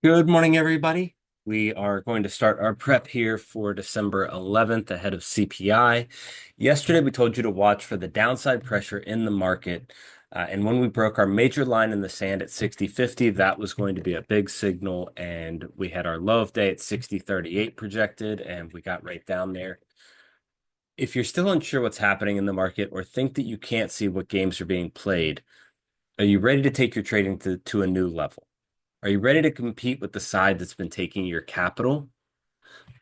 Good morning, everybody. We are going to start our prep here for December 11th ahead of CPI. Yesterday, we told you to watch for the downside pressure in the market. And when we broke our major line in the sand at 60.50, that was going to be a big signal. And we had our low of day at 60.38 projected, and we got right down there. If you're still unsure what's happening in the market or think that you can't see what games are being played, are you ready to take your trading to a new level? Are you ready to compete with the side that's been taking your capital?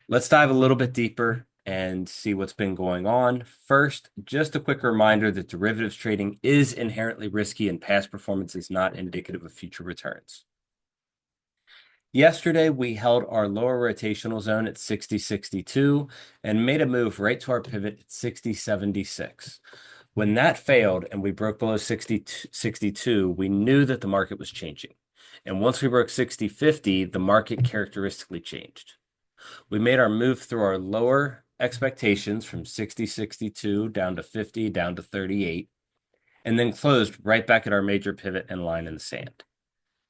Let's dive a little bit deeper and see what's been going on. First, just a quick reminder that derivatives trading is inherently risky and past performance is not indicative of future returns. Yesterday, we held our lower rotational zone at 60.62 and made a move right to our pivot at 60.76. When that failed and we broke below 60.62, we knew that the market was changing. And once we broke 60.50, the market characteristically changed. We made our move through our lower expectations from 60.62 down to 50, down to 38, and then closed right back at our major pivot and line in the sand.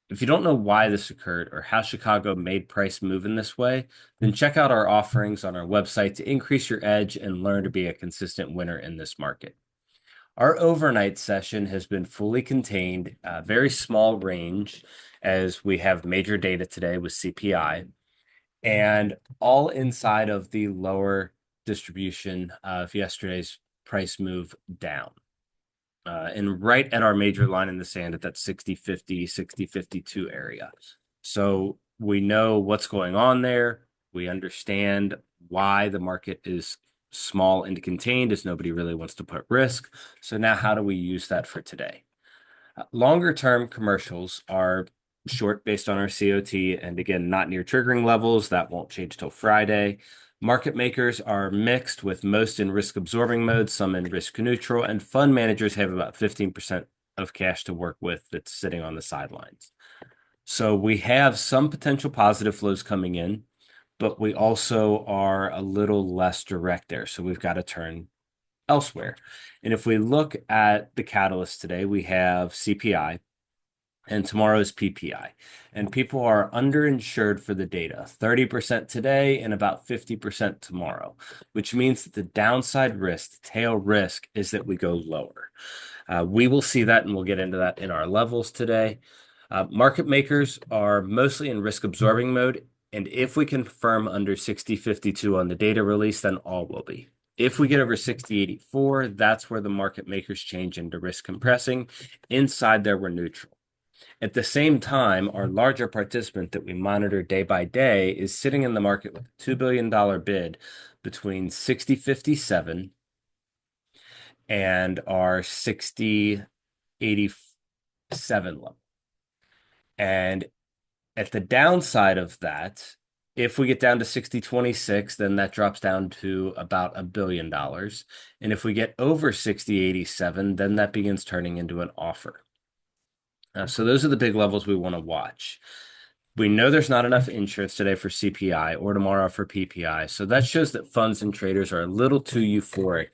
If you don't know why this occurred or how Chicago made price move in this way, then check out our offerings on our website to increase your edge and learn to be a consistent winner in this market. Our overnight session has been fully contained, very small range, as we have major data today with CPI, and all inside of the lower distribution of yesterday's price move down. And right at our major line in the sand at that 60.50, 60.52 area. So we know what's going on there. We understand why the market is small and contained, as nobody really wants to put risk. So now how do we use that for today? Longer term commercials are short based on our COT, and again, not near triggering levels. That won't change till Friday. Market makers are mixed, with most in risk absorbing mode, some in risk neutral, and fund managers have about 15% of cash to work with that's sitting on the sidelines. So we have some potential positive flows coming in, but we also are a little less direct there. So we've got to turn elsewhere. And if we look at the catalyst today, we have CPI and tomorrow's PPI. And people are underinsured for the data, 30% today and about 50% tomorrow, which means that the downside risk, the tail risk, is that we go lower. We will see that, and we'll get into that in our levels today. Market makers are mostly in risk absorbing mode. And if we confirm under 60.52 on the data release, then all will be. If we get over 60.84, that's where the market makers change into risk compressing. Inside there, we're neutral. At the same time, our larger participant that we monitor day by day is sitting in the market with a $2 billion bid between 60.57 and our 60.87 level. And at the downside of that, if we get down to 60.26, then that drops down to about $1 billion. And if we get over 60.87, then that begins turning into an offer. So those are the big levels we want to watch. We know there's not enough insurance today for CPI or tomorrow for PPI. So that shows that funds and traders are a little too euphoric.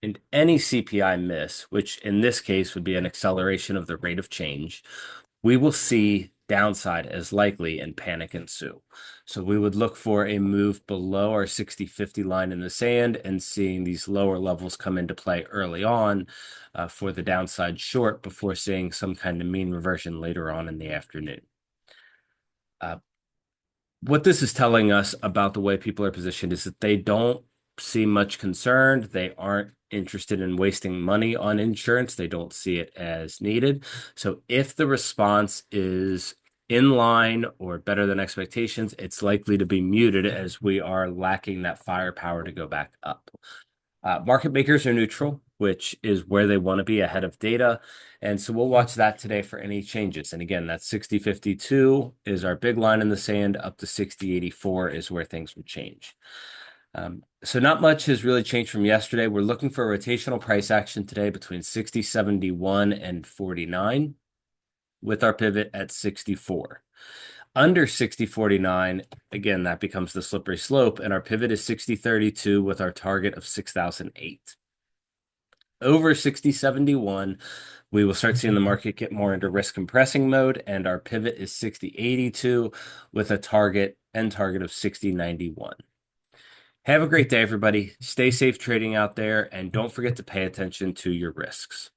And any CPI miss, which in this case would be an acceleration of the rate of change, we will see downside as likely and panic ensue. So we would look for a move below our 60.50 line in the sand and seeing these lower levels come into play early on for the downside short before seeing some kind of mean reversion later on in the afternoon. What this is telling us about the way people are positioned is that they don't seem much concerned. They aren't interested in wasting money on insurance. They don't see it as needed. So if the response is in line or better than expectations, it's likely to be muted as we are lacking that firepower to go back up. Market makers are neutral, which is where they want to be ahead of data. And so we'll watch that today for any changes. And again, that 60.52 is our big line in the sand. Up to 60.84 is where things would change. So not much has really changed from yesterday. We're looking for a rotational price action today between 60.71 and 49 with our pivot at 64. Under 60.49, again, that becomes the slippery slope, and our pivot is 60.32 with our target of 6,008. over 60.71, we will start seeing the market get more into risk compressing mode, and our pivot is 60.82 with a end target of 60.91. Have a great day, everybody. Stay safe trading out there, and don't forget to pay attention to your risks.